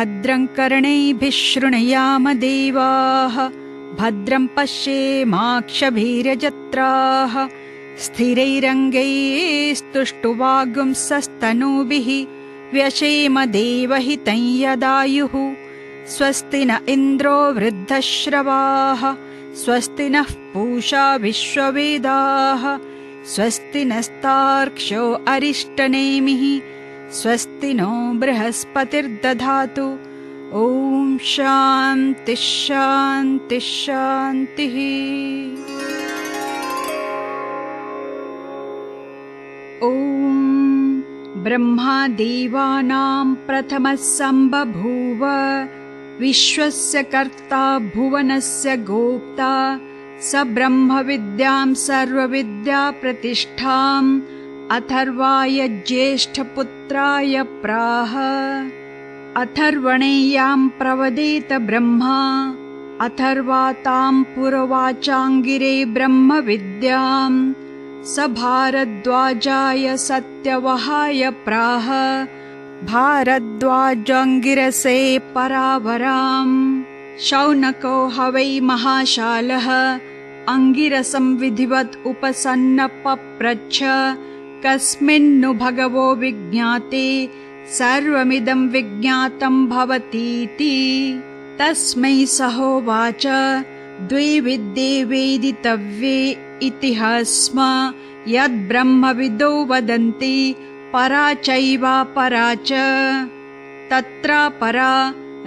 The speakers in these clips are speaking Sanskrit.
भद्रं कर्णैभिः शृणुयाम देवाः भद्रं पश्येमाक्षभिर्यजत्राः स्थिरैरङ्गैस्तुष्टुवागुंसस्तनूभिः व्यशेम देवहितं यदायुः स्वस्ति न इन्द्रो वृद्धश्रवाः स्वस्ति नः पूषा विश्ववेदाः स्वस्ति नस्तार्क्ष्यो अरिष्टनेमिः स्वस्ति नो बृहस्पतिर्दधातु। ॐ शान्तिः शान्तिः शान्तिः। ॐ ब्रह्मादेवानां प्रथमः सम्बभूव विश्वस्य कर्ता भुवनस्य गोप्ता स ब्रह्मविद्यां सर्वविद्याप्रतिष्ठाम् अथर्वाय ज्येष्ठपुत्राय प्राह। अथर्वणेयां प्रवदेत ब्रह्मा अथर्वातां पुरवाचाङ्गिरे ब्रह्मविद्याम् स भारद्वाजाय सत्यवहाय प्राह भारद्वाजाङ्गिरसे परावराम्। शौनको हवै महाशालः अङ्गिरसं विधिवत् उपसन्नपप्रच्छ कस्मिन्नु भगवो विज्ञाते सर्वमिदं विज्ञातं भवतीति। तस्मै सहोवाच द्वे विद्ये वेदितव्ये इति स्म यद्ब्रह्मविदो वदन्ति परा चैवापरा च। तत्र परा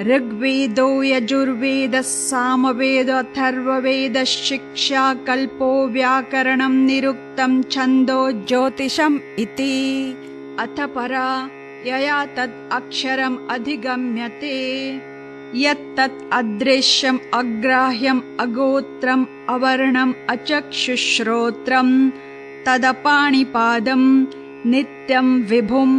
ऋग्वेदो यजुर्वेदः सामवेदो अथर्ववेदः शिक्षा कल्पो व्याकरणं निरुक्तं छन्दो ज्योतिषम् इति। अथ परा यया तत् अक्षरम् अधिगम्यते यत्तत् अदृश्यम् अग्राह्यम् अगोत्रम् अवर्णम् अचक्षुश्रोत्रम् तदपाणिपादम् नित्यं विभुं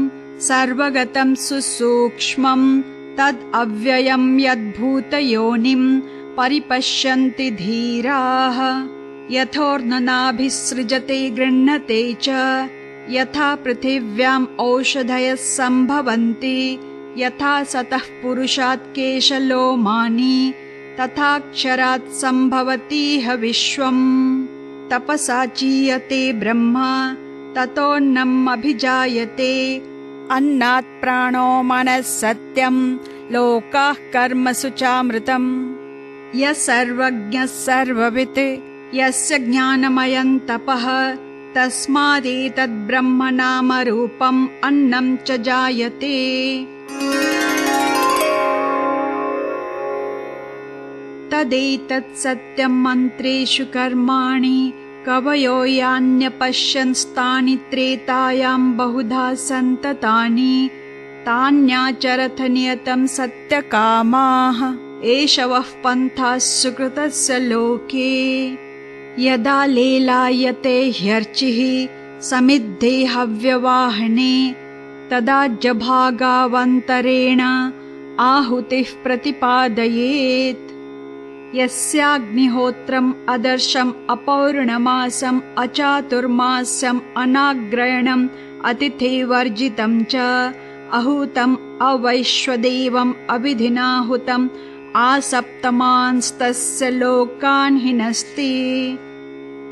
सर्वगतं सुसूक्ष्मम् तद् अव्ययम् यद्भूतयोनिं परिपश्यन्ति धीराः। यथोर्ननाभिसृजते गृह्णते च यथा पृथिव्याम् औषधयः सम्भवन्ति यथा सतः पुरुषात् केशलोमानि तथाक्षरात् सम्भवतीह विश्वम्। तपसा चीयते ब्रह्मा ततोऽन्नम् अभिजायते अन्नात् प्राणो मनः सत्यम् लोकाः कर्मसु चामृतम्। यः सर्वज्ञः सर्ववित् यस्य ज्ञानमयम् तपः तस्मादेतद् ब्रह्म नाम रूपम् अन्नं च जायते। तदेतत् सत्यम् मन्त्रेषु कर्माणि कवयो यान्यपश्यन्स्तानि त्रेतायां बहुधा सन्ततानि तान्याचरथ नियतं सत्यकामाः एष वः पन्थाः सुकृतस्य लोके। यदा लेलायते ह्यर्चिः समिद्धे हव्यवाहने तदा जभागावन्तरेण आहुतिः प्रतिपादयेत्। यस्याग्निहोत्रम् अदर्शम् अपौर्णमासम् अचातुर्मास्यम् अनाग्रयणम् अतिथिवर्जितं च अहूतम् अवैश्वदेवम् अविधिनाहुतम् आसप्तमांस्तस्य लोकान् हिनस्ति।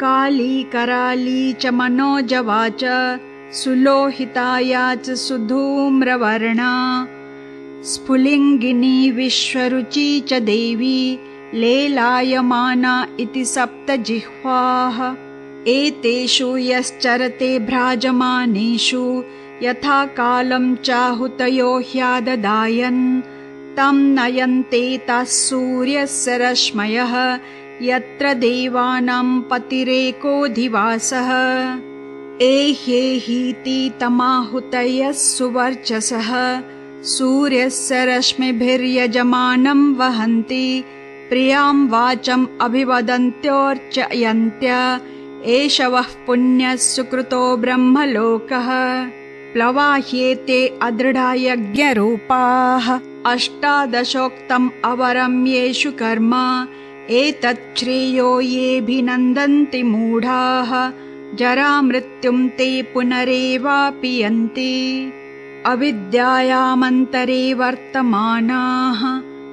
काली कराली च मनोजवा च सुलोहिताया च सुधूम्रवर्णा स्फुलिङ्गिनी विश्वरुची च देवी लेलायमाना इति सप्तजिह्वाः। एतेषु यश्चरते भ्राजमानेषु यथा कालं चाहुतयो ह्याददायन् तं नयन्ते ताः सूर्यस्य रश्मयः यत्र देवानां पतिरेकोऽधिवासः। एह्येहीति तमाहुतयः सुवर्चसः सूर्यस्य रश्मिभिर्यजमानं वहन्ति प्रियां वाचम् अभिवदन्त्योर्चयन्त्य एष वः पुण्यः सुकृतो ब्रह्मलोकः। प्लवाह्येते अदृढा यज्ञरूपाः अष्टादशोक्तम् अवरं येषु कर्म एतत् श्रेयो येऽभिनन्दन्ति मूढाः जरामृत्युं ते पुनरेवापि यन्ति। अविद्यायामन्तरे वर्तमानाः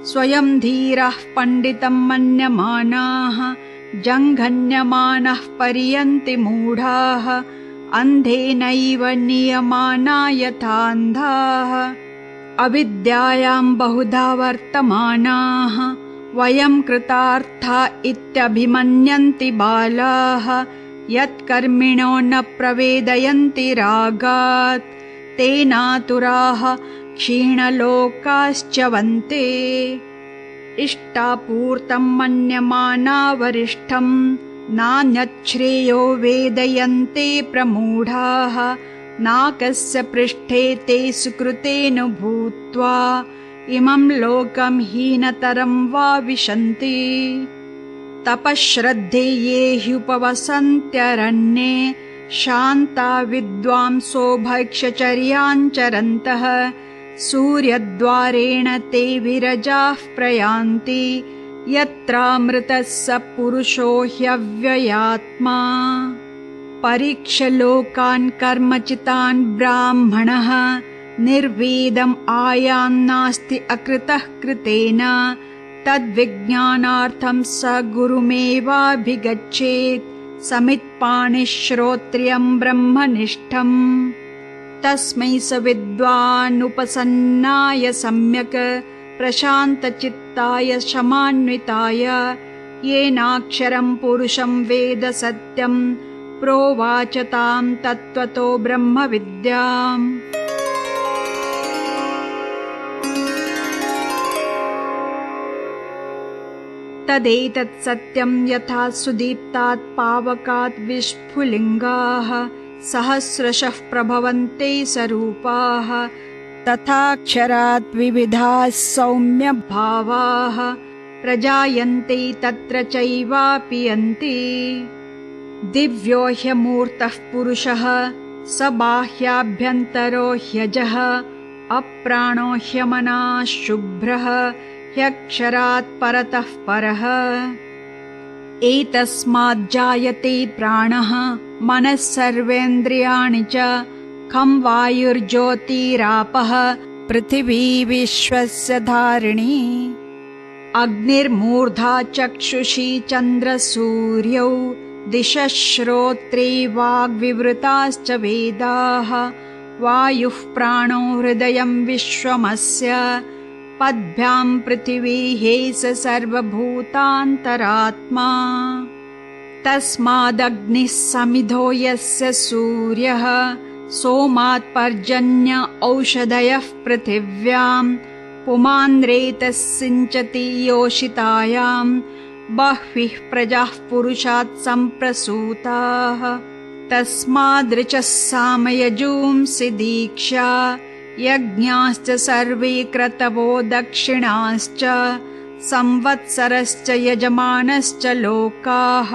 स्वयं धीराः पण्डितं मन्यमानाः जङ्घन्यमानः पर्यन्ति मूढाः अन्धेनैव नियमाना यथान्धाः। अविद्यायां बहुधा वर्तमानाः वयं कृतार्था इत्यभिमन्यन्ति बालाः यत्कर्मिणो न प्रवेदयन्ति रागात् तेनातुराः क्षीणलोकाश्च वन्ते। इष्टापूर्तं मन्यमाना वरिष्ठं नान्यच्छ्रेयो वेदयन्ते प्रमूढाः नाकस्य पृष्ठे ते सुकृतेन भूत्वा इमं लोकं हीनतरं वा विशन्ति। तपश्रद्धे ये ह्युपवसन्त्यरण्ये शान्ता विद्वांसो भैक्षचर्याञ्चरन्तः सूर्यद्वारेण ते विरजाः प्रयान्ति यत्रामृतः स पुरुषो ह्यव्ययात्मा। परीक्ष्य लोकान् कर्मचितान् ब्राह्मणः निर्वेदम् आयान्नास्ति अकृतः कृतेन तद्विज्ञानार्थं स गुरुमेवाभिगच्छेत् समित्पाणिः श्रोत्रियं ब्रह्मनिष्ठम्। तस्मै स विद्वानुपसन्नाय सम्यक् प्रशान्तचित्ताय शमान्विताय येनाक्षरं पुरुषं वेद सत्यं प्रोवाच तां तत्त्वतो ब्रह्मविद्याम्। तदेतत् सत्यं यथा सुदीप्तात् पावकात् विस्फुलिङ्गाः सहस्रशः प्रभवन्ते स्वरूपाः तथाक्षरात् विविधाः सौम्यभावाः प्रजायन्ते तत्र चैवापि यन्ति। दिव्यो ह्यमूर्तः पुरुषः स बाह्याभ्यन्तरो ह्यजः अप्राणो ह्यमनः शुभ्रः ह्यक्षरात् परतः परः। एतस्माज्जायते प्राणः मनः सर्वेन्द्रियाणि च खं वायुर्ज्योतिरापः पृथिवी विश्वस्य धारिणी। अग्निर्मूर्धा चक्षुषी चन्द्रसूर्यौ दिशः श्रोत्रे वाग्विवृताश्च वेदाः वायुः प्राणो हृदयं विश्वमस्य पद्भ्यां पृथिवी ह्येष सर्वभूतान्तरात्मा। तस्मादग्निः समिधो यस्य सूर्यः सोमात् पर्जन्य औषधयः पृथिव्यां पुमान् रेतः सिञ्चति योषितायां बह्वीः प्रजाः पुरुषात् सम्प्रसूताः। तस्मादृचः सामयजूंसि दीक्षा यज्ञाश्च सर्वे क्रतवो दक्षिणाश्च संवत्सरश्च यजमानश्च लोकाः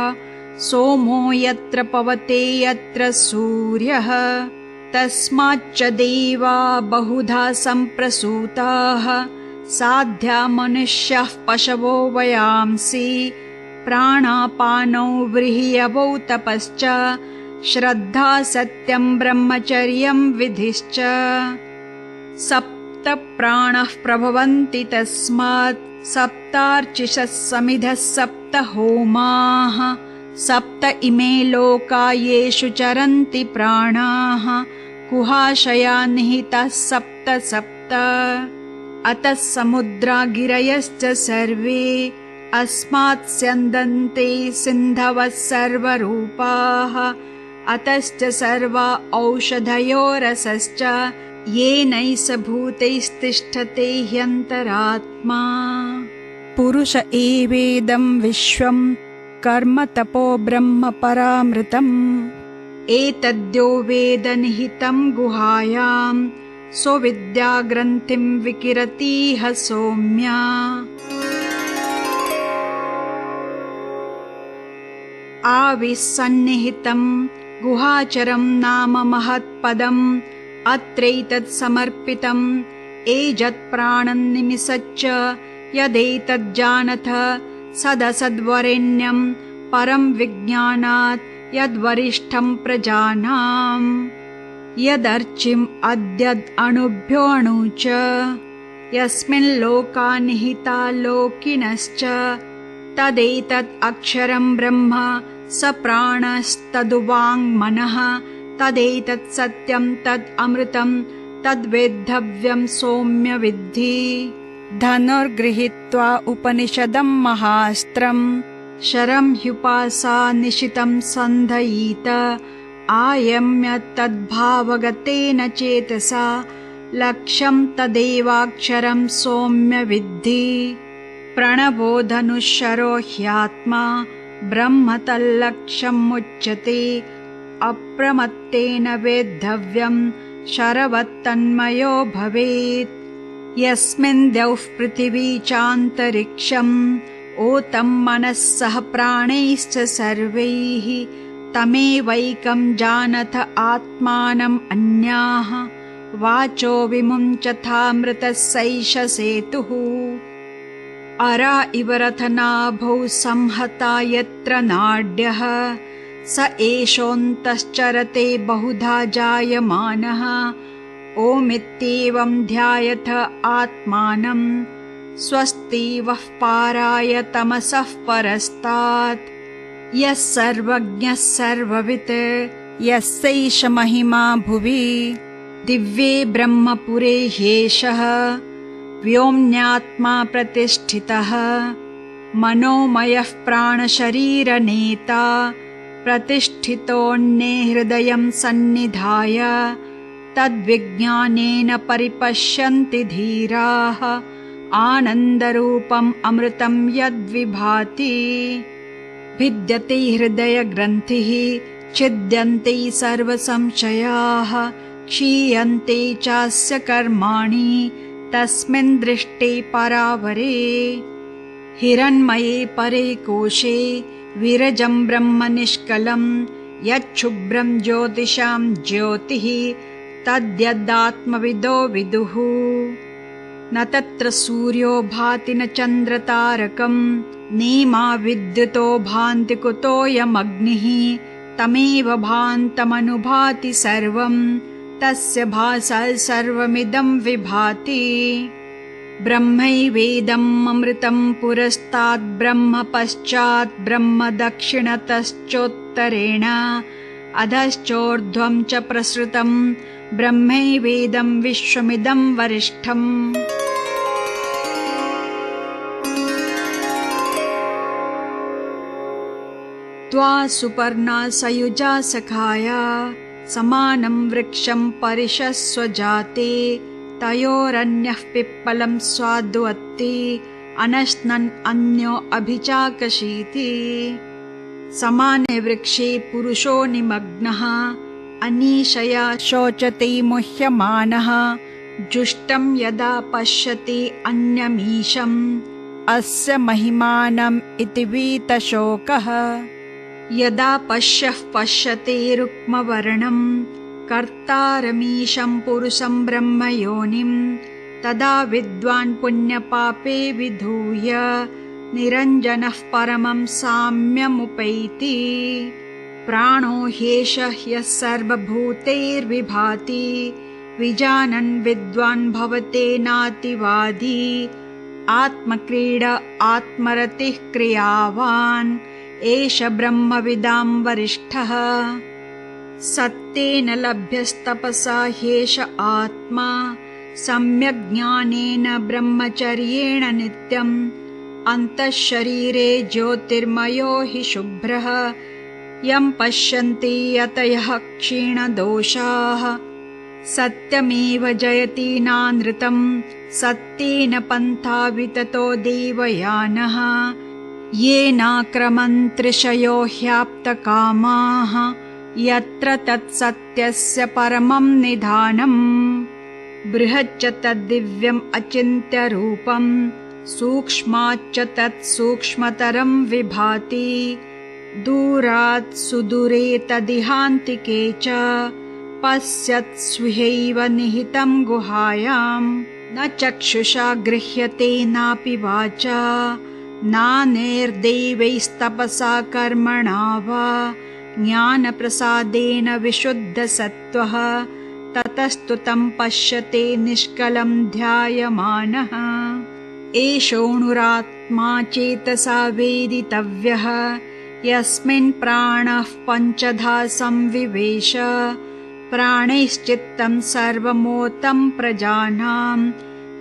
सोमो यत्र पवते यत्र सूर्यः तस्माच्च देवा बहुधा सम्प्रसूताः साध्या मनुष्याः पशवो वयांसि प्राणापानौ व्रीहयवौ तपश्च श्रद्धा सत्यं ब्रह्मचर्यं विधिश्च। सप्त प्राणाः प्रभवन्ति तस्मात् सप्तार्चिषः समिधः सप्त होमाः सप्त इमे लोका येषु चरन्ति प्राणाः कुहाशया निहिताः सप्त सप्त। अतः समुद्रा गिरयश्च सर्वे अस्मात् स्यन्दन्ते सिन्धवः सर्वरूपाः अतश्च सर्वा औषधयो रसश्च येनैष भूतैस्तिष्ठते ह्यन्तरात्मा। पुरुष एवेदं विश्वं कर्म तपो ब्रह्म परामृतम् एतद्यो वेद निहितं गुहायां स्वविद्याग्रन्थिं विकिरतीह सौम्या। आविसन्निहितं गुहाचरं नाम महत्पदम् अत्रैतत् समर्पितम् एजत्प्राणं निमिषच्च यदेतज्जानथ सदसद्वरेण्यं परं विज्ञानात् यद्वरिष्ठं प्रजानाम्। यदर्चिम् अद्यद् अणुभ्योऽणु च यस्मिन् लोका निहिता लोकिनश्च तदेतत् अक्षरं ब्रह्म स प्राणस्तदुवाङ्मनः तदेतत् सत्यं तद् अमृतं तद्वेद्धव्यं सौम्य विद्धि। धनुर्गृहीत्वा उपनिषदं महास्त्रं शरं ह्युपासा निशितं सन्धयीत आयम्य तद्भावगतेन चेतसा लक्ष्यं तदेवाक्षरं सौम्य विद्धि। प्रणवो धनुःशरो ह्यात्मा ब्रह्म तल्लक्ष्यमुच्यते अप्रमत्तेन वेद्धव्यं शरवत्तन्मयो भवेत्। यस्मिन् द्यौः पृथिवी चान्तरिक्षम् ओतं मनः सह प्राणैश्च सर्वैः तमेवैकं जानथ आत्मानम् अन्याः वाचो विमुञ्चथामृतः सैष सेतुः। अरा इव रथनाभौ संहता यत्र नाड्यः स एषोऽन्तश्चरते बहुधा जायमानः ओमित्येवं ध्यायथ आत्मानं स्वस्ति वः पाराय तमसः परस्तात्। यः सर्वज्ञः सर्ववित् यस्यैष महिमा भुवि दिव्ये ब्रह्मपुरे ह्येषः व्योम्न्यात्मा प्रतिष्ठितः मनोमयः प्राणशरीरनेता प्रतिष्ठितोऽन्ये हृदयं सन्निधाय तद्विज्ञानेन परिपश्यन्ति धीराः आनन्दरूपम् अमृतं यद्विभाति। भिद्यते हृदयग्रन्थिः छिद्यन्ते सर्वसंशयाः क्षीयन्ते चास्य कर्माणि तस्मिन् दृष्टे परावरे। हिरण्मये परे कोशे विरजं ब्रह्म निष्कलं यच्छुभ्रं ज्योतिषां ज्योतिः तद्यदात्मविदो विदुः। न तत्र सूर्यो भाति न चन्द्रतारकं नेमा विद्युतो भान्ति कुतोऽयमग्निः तमेव भान्तमनुभाति सर्वं तस्य भासा सर्वमिदं विभाति। ब्रह्मैवेदम् अमृतं पुरस्तात् ब्रह्म पश्चात् ब्रह्म दक्षिणतश्चोत्तरेण अधश्चोर्ध्वं च प्रसृतं ब्रह्मैवेदं विश्वमिदं वरिष्ठम्। त्वा सुपर्णा सयुजा सखाया समानं वृक्षं परिषस्व जाते तयोरन्यः पिप्पलं स्वाद्वत्ति अनश्नन् अन्यो अभिचाकशीति। समाने वृक्षे पुरुषो निमग्नः अनीशया शोचति मुह्यमानः जुष्टं यदा पश्यति अन्यमीशम् अस्य महिमानम् इति वीतशोकः। यदा पश्यति रुक्मवर्णं कर्तारमीशं पुरुषं ब्रह्मयोनिं तदा विद्वान् पुण्यपापे विधूय निरञ्जनः परमं साम्यमुपैति। प्राणो ह्येषः यः सर्वभूतैर्विभाति विजानन् विद्वान् भवतेनातिवादी। आत्मक्रीड आत्मरतिः क्रियावान् एष ब्रह्मविदां वरिष्ठः। सत्येन लभ्यस्तपसा ह्येष आत्मा सम्यग्ज्ञानेन ब्रह्मचर्येण नित्यम्। अन्तःशरीरे ज्योतिर्मयो हि शुभ्रः यं पश्यन्ति यतयः क्षीणदोषाः। सत्यमेव जयति नानृतं सत्येन पन्था विततो देवयानः। येनाक्रमन्त्रिषयो ह्याप्तकामाः यत्र तत्सत्यस्य परमं निधानम्। बृहच्च तद्दिव्यम् अचिन्त्यरूपम् सूक्ष्माच्च तत्सूक्ष्मतरं विभाति। दूरात् सुदूरे तदिहान्तिके च पश्यत्स्विहैव निहितं गुहायाम्। न चक्षुषा गृह्यते नापि वाचा नानेर्देवैस्तपसा कर्मणा वा ज्ञानप्रसादेन विशुद्धसत्त्वः ततस्तु तं पश्यते निष्कलं ध्यायमानः। एषोऽणुरात्मा चेतसा वेदितव्यः, यस्मिन् प्राणः पञ्चधा संविवेश। प्राणैश्चित्तं सर्वमोतं प्रजानां,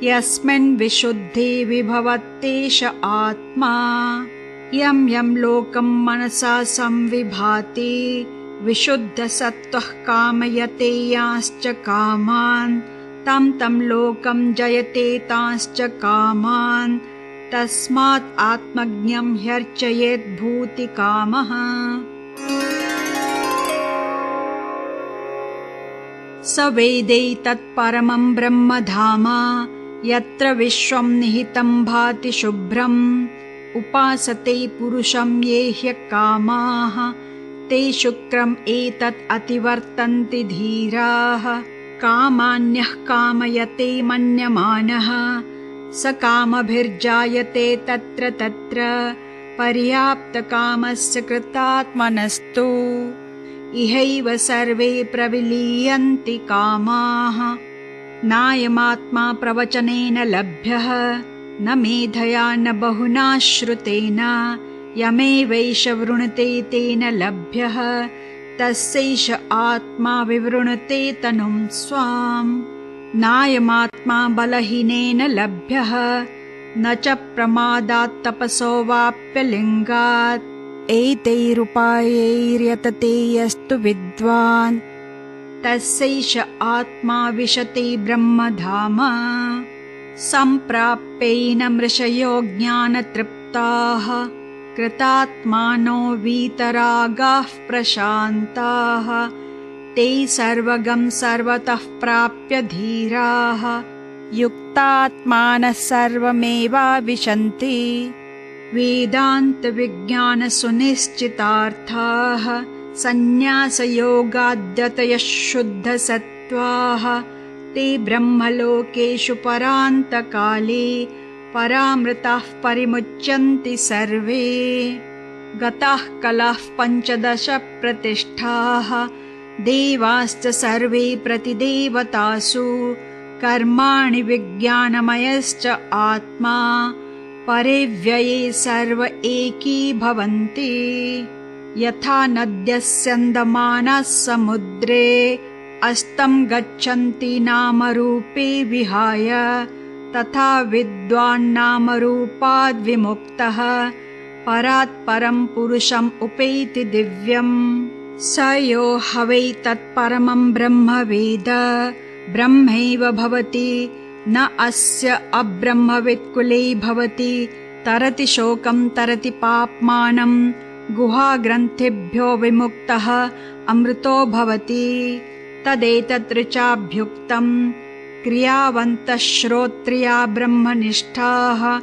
यस्मिन् विशुद्धि विभवत्येष आत्मा। यं यं लोकं मनसा संविभाति, विशुद्धसत्त्वः कामयते यांश्च कामान्, तं तं लोकं जयते तांश्च कामान्। तस्मात् आत्मज्ञं ह्यर्चयेत् भूतिकामः। स वेदैतत्परमं ब्रह्मधाम, यत्र विश्वं निहितं भाति शुभ्रम्। उपासते पुरुषं ये ह्यकामाः, ते शुक्रम् एतत् अतिवर्तन्ति धीराः। कामान्यः कामयते मन्यमानः, स कामभिर्जायते तत्र तत्र। पर्याप्तकामस्य कृतात्मनस्तु, इहैव सर्वे प्रविलीयन्ति कामाः। नायमात्मा प्रवचनेन लभ्यः, न मेधया न बहुना श्रुतेन। यमेवैष वृणुते तेन लभ्यः, तस्यैष आत्मा विवृणुते तनुं स्वाम्। नायमात्मा बलहीनेन लभ्यः, न च प्रमादात् तपसो वाप्यलिङ्गात्। एतैरुपायैर्यतते यस्तु विद्वान्, तस्यैष आत्मा विशति ब्रह्मधाम। सम्प्राप्यैनं ऋषयो ज्ञानतृप्ताः, कृतात्मानो वीतरागाः प्रशान्ताः। ते सर्वगं सर्वतः प्राप्य धीराः, युक्तात्मानः सर्वमेवाविशन्ति। वेदान्तविज्ञानसुनिश्चितार्थाः, संन्यासयोगाद्यतयः शुद्धसत्त्वाः। ते ब्रह्मलोकेषु परान्तकाले, परामृताः परिमुच्यन्ति सर्वे। गताः कलाः 15 प्रतिष्ठाः, देवाश्च सर्वे प्रतिदेवतासु। कर्माणि विज्ञानमयश्च आत्मा, परिव्यये सर्व एकीभवन्ति। यथा नद्यः स्यन्दमानाः समुद्रे, अस्तं गच्छन्ति नामरूपे विहाय। तथा विद्वान् नामरूपाद् विमुक्तः, परात् परं पुरुषम् उपैति दिव्यम्। स यो हवै तत्परमं ब्रह्म वेद, ब्रह्मैव भवति। न अस्य अब्रह्मवित्कुले भवति, तरति शोकं तरति पाप्मानं। गुहाग्रन्थिभ्यो विमुक्तः अमृतो भवति। तदेतत्र चाभ्युक्तं, क्रियावन्तः श्रोत्रिया ब्रह्मनिष्ठाः।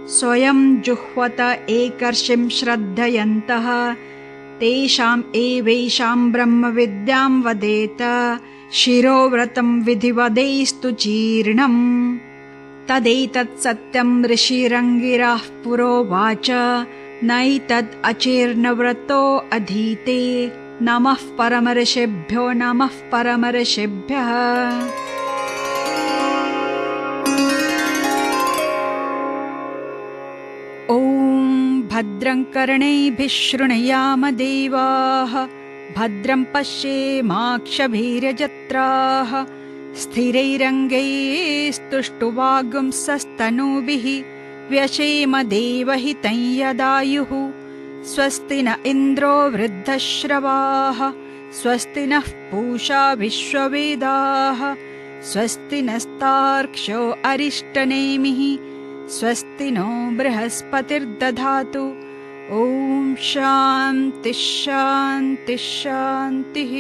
स्वयं जुह्वत एकर्षिं श्रद्धयन्तः, तेषाम् एवैषां ब्रह्मविद्यां वदेत। शिरोव्रतं विधिवदैस्तु जीर्णम्। तदेतत् सत्यं ऋषिरङ्गिराः पुरोवाच, नैतद् अचीर्णव्रतो अधीते। नमः परमर्षिभ्यो नमः परमर्षिभ्यः। ॐ भद्रं कर्णैभिः शृणुयाम देवाः, भद्रं पश्येमाक्षभिर्यजत्राः। स्थिरैरङ्गैस्तुष्टुवागुंसस्तनूभिः, व्यशेम देवहितं यदायुः। स्वस्ति न इन्द्रो वृद्धश्रवाः, स्वस्ति नः पूषा विश्ववेदाः। स्वस्ति नस्तार्क्ष्यो अरिष्टनेमिः, स्वस्ति नो बृहस्पतिर्दधातु। ॐ शान्तिः शान्तिः शान्तिः।